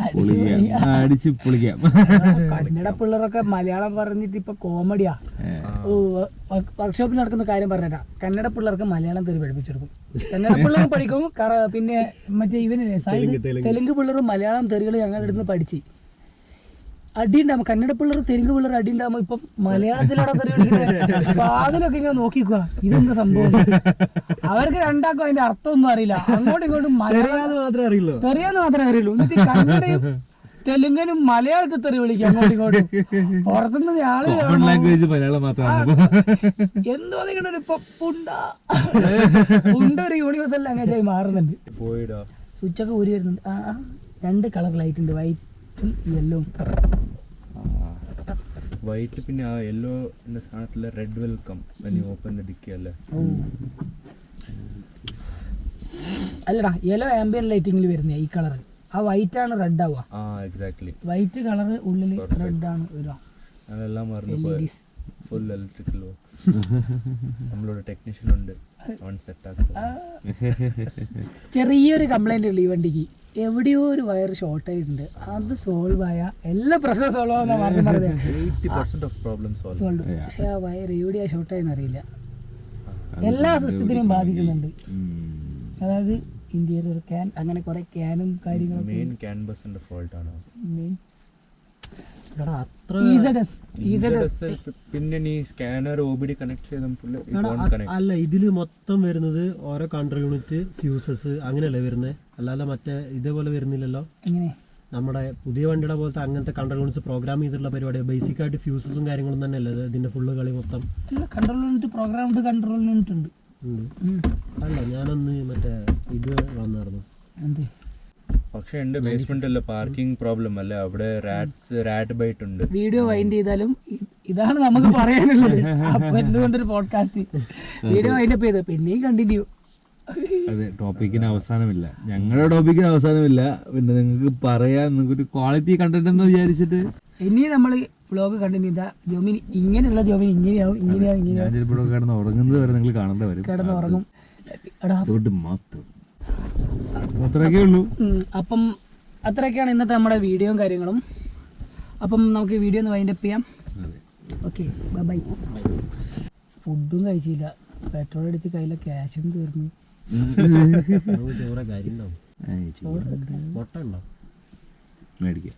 അടിച്ച് പൊളിക്കാം. കന്നഡ പിള്ളേരൊക്കെ മലയാളം പറഞ്ഞിട്ട് ഇപ്പൊ കോമഡിയാ. വർക്ക്ഷോപ്പിൽ നടക്കുന്ന കാര്യം പറഞ്ഞുതരാം. കന്നഡ പിള്ളേർക്ക് മലയാളം തെറി പഠിപ്പിച്ചെടുക്കും. കന്നഡ പിള്ളേർ പഠിക്കും. പിന്നെ മറ്റേ ഇവന് തെലുങ്ക് പിള്ളേരും മലയാളം തെറികൾ ഞങ്ങളുടെ അടുത്ത് പഠിച്ച് അടി ഉണ്ടാകും. കന്നഡ പിള്ളേർ തെലുങ്ക് പിള്ളേർ അടി ഉണ്ടാകുമ്പോ ഇപ്പം മലയാളത്തിലൂടെ തെറി പഠിച്ചിട്ട് അതിലൊക്കെ ഇങ്ങനെ നോക്കിക്കുക ഇതെന്താ സംഭവം. അവർക്ക് രണ്ടാക്കും അതിന്റെ അർത്ഥമൊന്നും അറിയില്ല. അങ്ങോട്ടും ഇങ്ങോട്ടും തെറിയാന്ന് മാത്രമേ അറിയുള്ളൂ. എന്നിട്ട് കന്നഡയും തെലുങ്കനും മലയാളത്തിൽ തെറി വിളിക്കുക അങ്ങോട്ടും ഇങ്ങോട്ടും. പുറത്തുനിന്ന് ആള് ലാംഗ്വേജ് മലയാളം മാത്രമാണ്. എന്തോ നിങ്ങളുടെ ഇപ്പൊ ഒരു യൂണിവേഴ്സൽ ലാംഗ്വേജ് ആയി മാറുന്നുണ്ട്. സ്വിച്ചൊക്കെ ഊരി വരുന്നുണ്ട്. 2 കളർ ലൈറ്റ് ഉണ്ട്, വൈറ്റും യെല്ലോവും. വൈറ്റ് പിന്നെ ആ യെല്ലോ സ്ഥാനത്തില് റെഡ് വെൽക്കം ഓപ്പൺ അടിക്കല്ലേ. അല്ലടാ, യെല്ലോ ആംബിയൻ ലൈറ്റിംഗിൽ വരുന്ന ഈ കളർ. ആ വൈറ്റ് ആണ് റെഡ് ആവുക. എക്സാക്ട്ലി വൈറ്റ് കളർ ഉള്ളിൽ റെഡ് ആണ് വരിക. അതെല്ലാം മറന്നു ഫുൾ ഇലക്ട്രിക്കൽ വർക്ക്. നമ്മളോട് ടെക്നീഷ്യൻ ഉണ്ട്, അവൻ സെറ്റ് ആക്കും. ചെറിയൊരു കംപ്ലൈന്റ് ഉള്ളു ഈ വണ്ടിക്ക്. എവിടെയോ ഒരു വയർ ഷോർട്ട് ആയിട്ടുണ്ട്. അത് സോൾവ് ആയ എല്ലാ പ്രശ്നവും സോൾവ് ആവുന്ന മാർഗം പറയുന്നത്. 80% ഓഫ് പ്രോബ്ലം സോൾവ്. പക്ഷെ ആ വയർ എവിടെയാ ഷോർട്ട് ആയെന്ന് അറിയില്ല. എല്ലാ സിസ്റ്റത്തിനെയും ബാധിക്കുന്നുണ്ട്. അതായത് ഇന്റീരിയർ ക്യാൻ, അങ്ങനെ കുറെ ക്യാനും കാര്യങ്ങളും. മെയിൻ ക്യാൻവാസിന്റെ ഫോൾട്ട് ആണ്. പിന്നെ നീ സ്കാനർ OBD കണക്ട് ചെയ്ത അല്ല, ഇതില് മൊത്തം വരുന്നത് ഓരോ കൺട്രോൾ യൂണിറ്റ്, ഫ്യൂസസ് അങ്ങനെയല്ലേ വരുന്നത്. അല്ലാതെ മറ്റേ ഇതേപോലെ വരുന്നില്ലല്ലോ. എങ്ങനെ നമ്മുടെ പുതിയ വണ്ടിയുടെ പോലത്തെ അങ്ങനത്തെ കൺട്രോൾ യൂണിറ്റ്സ് പ്രോഗ്രാം ചെയ്തിട്ടുള്ള പരിപാടി. ബേസിക് ആയിട്ട് ഫ്യൂസസും കാര്യങ്ങളും തന്നെ അല്ലേ ഇതിന്റെ ഫുള്ള് കളി മൊത്തം. Control unit program control unit ഉണ്ട്. അല്ല, ഞാനൊന്ന് മറ്റേ ഇത് വന്നായിരുന്നു. എന്ത്? പക്ഷെ എന്റെ ബേസ്മെന്റ് അല്ല, പാർക്കിംഗ് പ്രോബ്ലം അല്ലേ, അവിടെ റാറ്റ് ബൈറ്റ് ഉണ്ട്. വീഡിയോ വൈൻഡ് ചെയ്താലും ഇതാണ് നമുക്ക് പറയാനുള്ളത്. അപ്പൊ എന്തുകൊണ്ടൊരു പോഡ്കാസ്റ്റ് വീഡിയോ വൈൻഡ് അപ്പ് ചെയ്ത് പിന്നെയും കണ്ടിന്യൂ. അതെ, ടോപ്പിക്കിന് അവസാനമില്ല. ഞങ്ങളുടെ ടോപ്പിക്കിന് അവസാനമില്ല. പിന്നെ നിങ്ങൾക്ക് പറയാൻ നിങ്ങൾക്കൊരു ക്വാളിറ്റി കണ്ടന്റ് എന്ന് വിചാരിച്ചിട്ട് ഇനി നമ്മൾ വ്ലോഗ് കണ്ടിന്യൂ ചെയ്താ ജോമിൻ ഇങ്ങനെയുള്ള ജോമിൻ ഇങ്ങനെയാവും. ഞാൻ ചിലപ്പോഴൊക്കെ കിടന്ന് ഉറങ്ങുന്നത് വരെ നിങ്ങൾ കാണേണ്ട വരും. കിടന്ന് ഉറങ്ങും. അതുകൊണ്ട് മാത്രം അത്രയൊക്കെ ഉള്ളൂ. അപ്പം അത്രയൊക്കെയാണ് ഇന്നത്തെ നമ്മുടെ വീഡിയോയും കാര്യങ്ങളും. അപ്പം നമുക്ക് വീഡിയോ ഒന്ന് വൈൻഡ് അപ്പ് ചെയ്യാം. Okay, bye. ഫുഡും കഴിച്ചില്ല, പെട്രോൾ അടിച്ച് കയ്യിലെ ക്യാഷും തീർന്നു. ചോറ കാര്യം മുട്ട ഉണ്ടോ മേടിക്കാം.